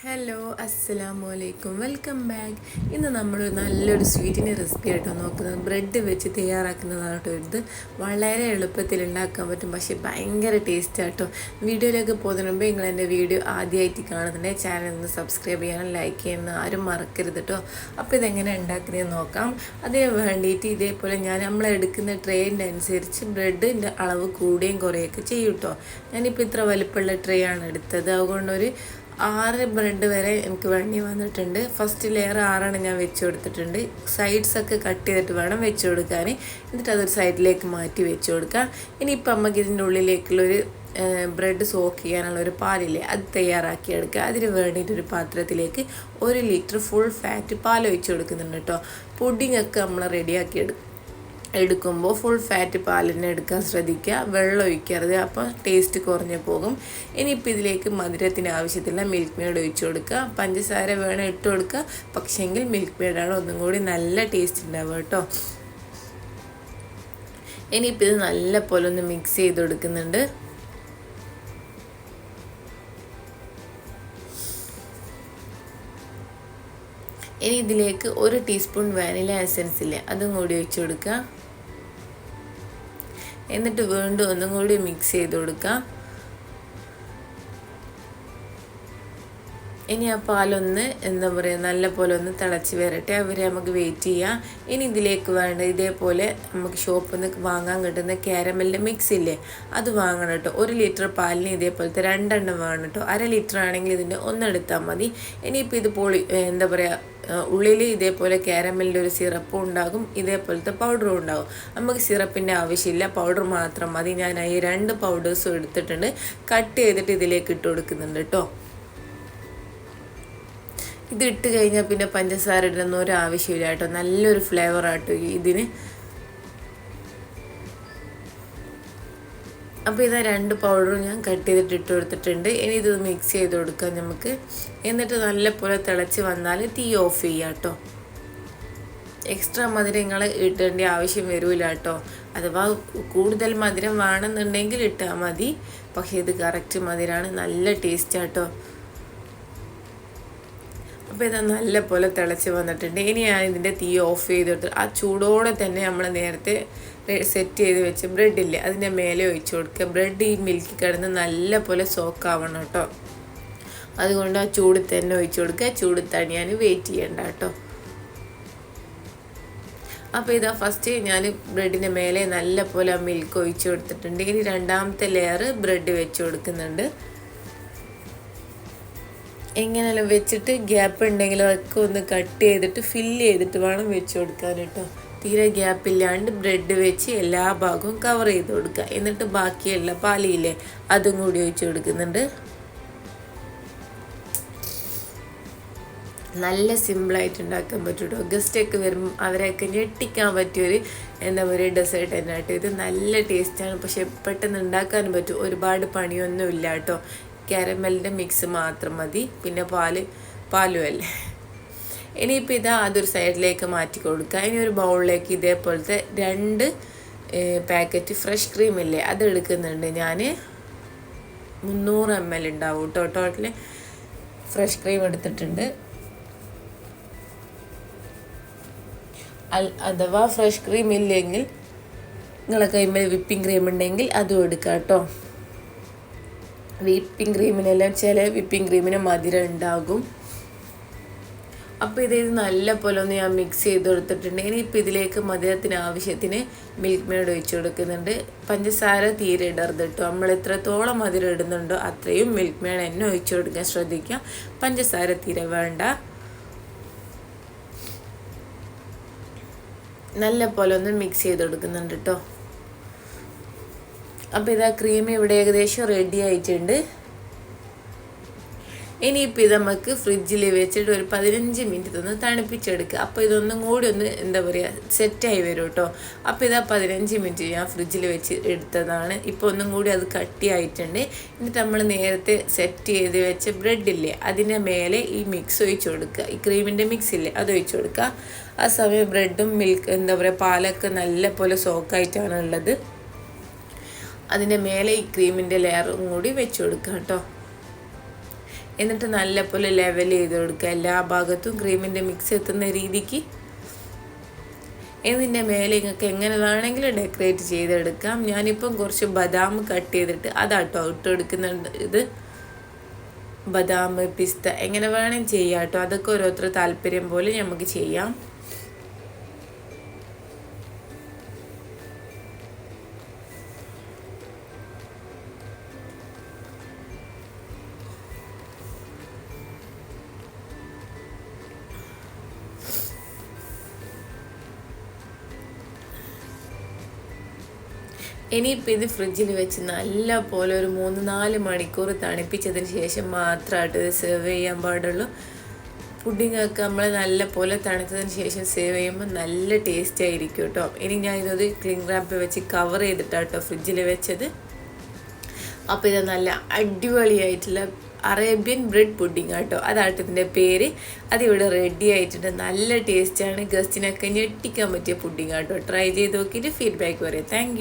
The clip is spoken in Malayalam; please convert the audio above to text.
ഹലോ അസ്സലാമു അലൈക്കും വെൽക്കം ബാക്ക്. ഇന്ന് നമ്മൾ നല്ലൊരു സ്വീറ്റിൻ്റെ റെസിപ്പി ആയിട്ടോ നോക്കുന്നത്. ബ്രെഡ് വെച്ച് തയ്യാറാക്കുന്നതാണ് കേട്ടോ. ഇത് വളരെ എളുപ്പത്തിൽ ഉണ്ടാക്കാൻ പറ്റും, പക്ഷേ ഭയങ്കര ടേസ്റ്റ് ആട്ടോ. വീഡിയോയിലേക്ക് പോകുന്നതിന് മുമ്പ് നിങ്ങൾ എൻ്റെ വീഡിയോ ആദ്യമായിട്ട് കാണുന്നുണ്ടെങ്കിൽ ചാനൽ ഒന്ന് സബ്സ്ക്രൈബ് ചെയ്യാനും ലൈക്ക് ചെയ്യാനും ആരും മറക്കരുത് കേട്ടോ. അപ്പോൾ ഇതെങ്ങനെ ഉണ്ടാക്കുന്നതെന്ന് നോക്കാം. അതിന് വേണ്ടിയിട്ട് ഇതേപോലെ നമ്മൾ എടുക്കുന്ന ട്രേൻ്റെ അനുസരിച്ച് ബ്രെഡിൻ്റെ അളവ് കൂടുകയും കുറയുകയൊക്കെ ചെയ്യും കേട്ടോ. ഞാനിപ്പോൾ ഇത്ര വലിപ്പമുള്ള ട്രേ ആണ് എടുത്തത്. അതുകൊണ്ടൊരു 6 ബ്രെഡ് വരെ എനിക്ക് വേണ്ടി വന്നിട്ടുണ്ട്. ഫസ്റ്റ് ലെയർ 6 ഞാൻ വെച്ച് കൊടുത്തിട്ടുണ്ട്. സൈഡ്സൊക്കെ കട്ട് ചെയ്തിട്ട് വേണം വെച്ച് കൊടുക്കാൻ. എന്നിട്ട് അതൊരു സൈഡിലേക്ക് മാറ്റി വെച്ച് കൊടുക്കുക. ഇനിയിപ്പോൾ നമുക്ക് ഇതിൻ്റെ ഉള്ളിലേക്കുള്ളൊരു ബ്രെഡ് സോക്ക് ചെയ്യാനുള്ളൊരു പാലില്ലേ, അത് തയ്യാറാക്കി എടുക്കുക. അതിന് വേണ്ടിയിട്ടൊരു പാത്രത്തിലേക്ക് 1 ലിറ്റർ ഫുൾ ഫാറ്റ് പാൽ ഒഴിച്ച് കൊടുക്കുന്നുണ്ട് കേട്ടോ. പുഡിങ്ങൊക്കെ നമ്മൾ റെഡിയാക്കി എടുക്കുമ്പോൾ ഫുൾ ഫാറ്റ് പാലിനെ എടുക്കാൻ ശ്രദ്ധിക്കുക. വെള്ളം ഒഴിക്കരുത്, അപ്പോൾ ടേസ്റ്റ് കുറഞ്ഞു പോകും. ഇനിയിപ്പോൾ ഇതിലേക്ക് മധുരത്തിന് ആവശ്യത്തിലുള്ള മിൽക്ക് മെയ്ഡ് ഒഴിച്ചു കൊടുക്കുക. പഞ്ചസാര വേണം ഇട്ട് കൊടുക്കുക, പക്ഷേങ്കിൽ മിൽക്ക് മെയ്ഡാണ് ഒന്നും കൂടി നല്ല ടേസ്റ്റ് ഉണ്ടാവുക കേട്ടോ. ഇനിയിപ്പോൾ ഇത് നല്ല പോലെ ഒന്ന് മിക്സ് ചെയ്ത് കൊടുക്കുന്നുണ്ട്. ഇനി ഇതിലേക്ക് 1 ടീസ്പൂൺ വാനില എസൻസ് ഇല്ലേ, അതും കൂടി ഒഴിച്ചു കൊടുക്കുക. എന്നിട്ട് വീണ്ടും ഒന്നും കൂടി മിക്സ് ചെയ്ത് കൊടുക്കുക. ഇനി ആ പാലൊന്ന് നല്ല പോലെ ഒന്ന് തിളച്ച് വരട്ടെ, അവരെ നമുക്ക് വെയിറ്റ് ചെയ്യാം. ഇനി ഇതിലേക്ക് വേണ്ട ഇതേപോലെ നമുക്ക് ഷോപ്പിൽ നിന്ന് വാങ്ങാൻ കിട്ടുന്ന കാരമലിൻ്റെ മിക്സ് ഇല്ലേ, അത് വാങ്ങണം കേട്ടോ. 1 ലിറ്റർ പാലിന് ഇതേപോലത്തെ 2 എണ്ണം വേണം കേട്ടോ. 1/2 ലിറ്റർ ആണെങ്കിൽ ഇതിൻ്റെ 1 എടുത്താൽ മതി. ഇനിയിപ്പോൾ ഇത് ഉള്ളിൽ ഇതേപോലെ കാരമലിൻ്റെ ഒരു സിറപ്പും ഉണ്ടാകും, ഇതേപോലത്തെ പൗഡറും ഉണ്ടാകും. നമുക്ക് സിറപ്പിൻ്റെ ആവശ്യമില്ല, പൗഡർ മാത്രം മതി. ഞാൻ ഈ 2 പൗഡേഴ്സും എടുത്തിട്ടുണ്ട്. കട്ട് ചെയ്തിട്ട് ഇതിലേക്ക് ഇട്ട് കൊടുക്കുന്നുണ്ട് കേട്ടോ. ഇത് ഇട്ട് കഴിഞ്ഞാൽ പിന്നെ പഞ്ചസാര ഇടുന്ന ഒരു ആവശ്യമില്ല കേട്ടോ. നല്ലൊരു ഫ്ലേവർ ആട്ടോ ഇതിന്. അപ്പോൾ ഇതാ 2 പൗഡറും ഞാൻ കട്ട് ചെയ്തിട്ട് ഇട്ട് കൊടുത്തിട്ടുണ്ട്. ഇനി ഇത് മിക്സ് ചെയ്ത് കൊടുക്കാം നമുക്ക്. എന്നിട്ട് നല്ലപോലെ തിളച്ച് വന്നാൽ തീ ഓഫ് ചെയ്യാം കേട്ടോ. എക്സ്ട്രാ മധുരം നിങ്ങൾ ഇടേണ്ട ആവശ്യം വരില്ല കേട്ടോ. അഥവാ കൂടുതൽ മധുരം വേണമെന്നുണ്ടെങ്കിൽ ഇട്ടാൽ മതി, പക്ഷേ ഇത് കറക്റ്റ് മധുരമാണ്, നല്ല ടേസ്റ്റ് ആട്ടോ. അപ്പോൾ ഇത് നല്ല പോലെ തിളച്ച് വന്നിട്ടുണ്ട്. ഇനി ഞാൻ ഇതിൻ്റെ തീ ഓഫ് ചെയ്തിട്ട് ആ ചൂടോടെ തന്നെ നമ്മൾ നേരത്തെ സെറ്റ് ചെയ്ത് വെച്ച ബ്രെഡില്ലേ, അതിൻ്റെ മേലെ ഒഴിച്ച് കൊടുക്കുക. ബ്രെഡ് ഈ മിൽക്കി കിടന്ന് നല്ല പോലെ സോക്കാവണം കേട്ടോ. അതുകൊണ്ട് ആ ചൂട് തന്നെ ഒഴിച്ച് കൊടുക്കുക. ചൂട് തണിയാൻ വെയിറ്റ് ചെയ്യണ്ട കേട്ടോ. അപ്പോൾ ഇതാ ഫസ്റ്റ് ഞാൻ ബ്രെഡിൻ്റെ മേലെ നല്ല പോലെ ആ മിൽക്ക് ഒഴിച്ച് കൊടുത്തിട്ടുണ്ട്. ഇനി 2ാമത്തെ ലെയർ ബ്രെഡ് വെച്ച് കൊടുക്കുന്നുണ്ട്. എങ്ങനെയെല്ലാം വെച്ചിട്ട് ഗ്യാപ്പ് ഉണ്ടെങ്കിലും അതൊക്കെ ഒന്ന് കട്ട് ചെയ്തിട്ട് ഫില്ല് ചെയ്തിട്ട് വേണം വെച്ച് കൊടുക്കാൻ കേട്ടോ. തീരെ ഗ്യാപ്പില്ലാണ്ട് ബ്രെഡ് വെച്ച് എല്ലാ ഭാഗവും കവർ ചെയ്ത് കൊടുക്കുക. എന്നിട്ട് ബാക്കിയുള്ള പാലിയില്ലേ, അതും കൂടി ഒഴിച്ച് കൊടുക്കുന്നുണ്ട്. നല്ല സിമ്പിളായിട്ട് ഉണ്ടാക്കാൻ പറ്റും കേട്ടോ. ഗസ്റ്റൊക്കെ വരുമ്പോൾ അവരെയൊക്കെ ഞെട്ടിക്കാൻ പറ്റിയൊരു ഡെസേർട്ട് തന്നെ കേട്ടോ. ഇത് നല്ല ടേസ്റ്റാണ്, പക്ഷെ പെട്ടെന്ന് ഉണ്ടാക്കാനും പറ്റും. ഒരുപാട് പണിയൊന്നും ഇല്ല കേട്ടോ. കാരമലിൻ്റെ മിക്സ് മാത്രം മതി, പിന്നെ പാലും അല്ലേ. ഇനിയിപ്പോൾ ഇതാ അതൊരു സൈഡിലേക്ക് മാറ്റി കൊടുക്കുക. ഇനി ഒരു ബൗളിലേക്ക് ഇതേപോലത്തെ 2 പാക്കറ്റ് ഫ്രഷ് ക്രീം ഇല്ലേ, അത് എടുക്കുന്നുണ്ട് ഞാൻ. 300 ml ഉണ്ടാവും കേട്ടോ. ടോട്ടൽ ഫ്രഷ് ക്രീം എടുത്തിട്ടുണ്ട്. അഥവാ ഫ്രഷ് ക്രീം ഇല്ലെങ്കിൽ നിങ്ങളെ കൈമേൽ വിപ്പിംഗ് ക്രീം ഉണ്ടെങ്കിൽ അതും എടുക്കാം കേട്ടോ. വിപ്പിംഗ് ക്രീമിനെല്ലാം ചില വിപ്പിംഗ് ക്രീമിന് മധുരം ഉണ്ടാകും. അപ്പോൾ ഇത് നല്ല പോലെ ഒന്ന് ഞാൻ മിക്സ് ചെയ്ത് കൊടുത്തിട്ടുണ്ട്. ഇനിയിപ്പോൾ ഇതിലേക്ക് മധുരത്തിന് ആവശ്യത്തിന് മിൽക്ക് മെയ്ഡ് ഒഴിച്ച് കൊടുക്കുന്നുണ്ട്. പഞ്ചസാര തീരെ ഇടരുത് കേട്ടോ. നമ്മൾ എത്രത്തോളം മധുരം ഇടുന്നുണ്ടോ അത്രയും മിൽക്ക് മെയ്ഡ് തന്നെ ഒഴിച്ച് കൊടുക്കാൻ ശ്രദ്ധിക്കുക. പഞ്ചസാര തീരെ വേണ്ട. നല്ല പോലെ ഒന്ന് മിക്സ് ചെയ്ത് കൊടുക്കുന്നുണ്ട് കേട്ടോ. അപ്പോൾ ഇതാ ക്രീം ഇവിടെ ഏകദേശം റെഡി ആയിട്ടുണ്ട്. ഇനിയിപ്പോൾ ഇത് നമുക്ക് ഫ്രിഡ്ജിൽ വെച്ചിട്ട് ഒരു 15 മിനിറ്റ് ഒന്ന് തണുപ്പിച്ചെടുക്കുക. അപ്പോൾ ഇതൊന്നും കൂടി ഒന്ന് സെറ്റായി വരും കേട്ടോ. അപ്പോൾ ഇതാ 15 മിനിറ്റ് ഞാൻ ഫ്രിഡ്ജിൽ വെച്ച് എടുത്തതാണ്. ഇപ്പോൾ ഒന്നും കൂടി അത് കട്ടിയായിട്ടുണ്ട്. എന്നിട്ട് നമ്മൾ നേരത്തെ സെറ്റ് ചെയ്ത് വെച്ച ബ്രെഡില്ലേ, അതിൻ്റെ മേലെ ഈ മിക്സ് ഒഴിച്ച് കൊടുക്കുക. ഈ ക്രീമിൻ്റെ മിക്സ് ഇല്ലേ, അത് ഒഴിച്ച് കൊടുക്കുക. ആ സമയം ബ്രെഡും പാലൊക്കെ നല്ല പോലെ സോക്കായിട്ടാണ് ഉള്ളത്. അതിൻ്റെ മേലെ ഈ ക്രീമിൻ്റെ ലെയറും കൂടി വെച്ച് കൊടുക്കുക കേട്ടോ. എന്നിട്ട് നല്ലപോലെ ലെവൽ ചെയ്ത് കൊടുക്കുക, എല്ലാ ഭാഗത്തും ക്രീമിൻ്റെ മിക്സ് എത്തുന്ന രീതിക്ക്. ഇതിൻ്റെ മേലെ നിങ്ങൾക്ക് എങ്ങനെ വേണമെങ്കിലും ഡെക്കറേറ്റ് ചെയ്തെടുക്കാം. ഞാനിപ്പം കുറച്ച് ബദാം കട്ട് ചെയ്തിട്ട് അതാട്ടോ ഇട്ട് എടുക്കുന്നുണ്ട്. ഇത് ബദാം, പിസ്ത എങ്ങനെ വേണമെങ്കിൽ ചെയ്യാം കേട്ടോ. അതൊക്കെ ഓരോരുത്തർ താല്പര്യം പോലെ നമുക്ക് ചെയ്യാം. ഇനിയിപ്പോൾ ഇത് ഫ്രിഡ്ജിൽ വെച്ച് നല്ല പോലെ ഒരു 3-4 മണിക്കൂർ തണുപ്പിച്ചതിന് ശേഷം മാത്രമായിട്ട് ഇത് സെർവ് ചെയ്യാൻ പാടുള്ളൂ. പുഡിങ്ങൊക്കെ നമ്മൾ നല്ല പോലെ തണുത്തതിന് ശേഷം സെർവ് ചെയ്യുമ്പോൾ നല്ല ടേസ്റ്റ് ആയിരിക്കും കേട്ടോ. ഇനി ഞാൻ ഇതൊരു ക്ലിംഗ് റാപ്പ് വെച്ച് കവർ ചെയ്തിട്ടാട്ടോ ഫ്രിഡ്ജിൽ വെച്ചത്. അപ്പോൾ ഇത് നല്ല അടിപൊളിയായിട്ടുള്ള അറേബ്യൻ ബ്രെഡ് പുഡിങ് കേട്ടോ, അതാട്ടോ ഇതിൻ്റെ പേര്. അതിവിടെ റെഡി ആയിട്ടുണ്ട്. നല്ല ടേസ്റ്റാണ്. ഗസ്റ്റിനൊക്കെ ഞെട്ടിക്കാൻ പറ്റിയ പുഡിങ് കേട്ടോ. ട്രൈ ചെയ്ത് നോക്കിയിട്ട് ഫീഡ്ബാക്ക് പറയാം. താങ്ക്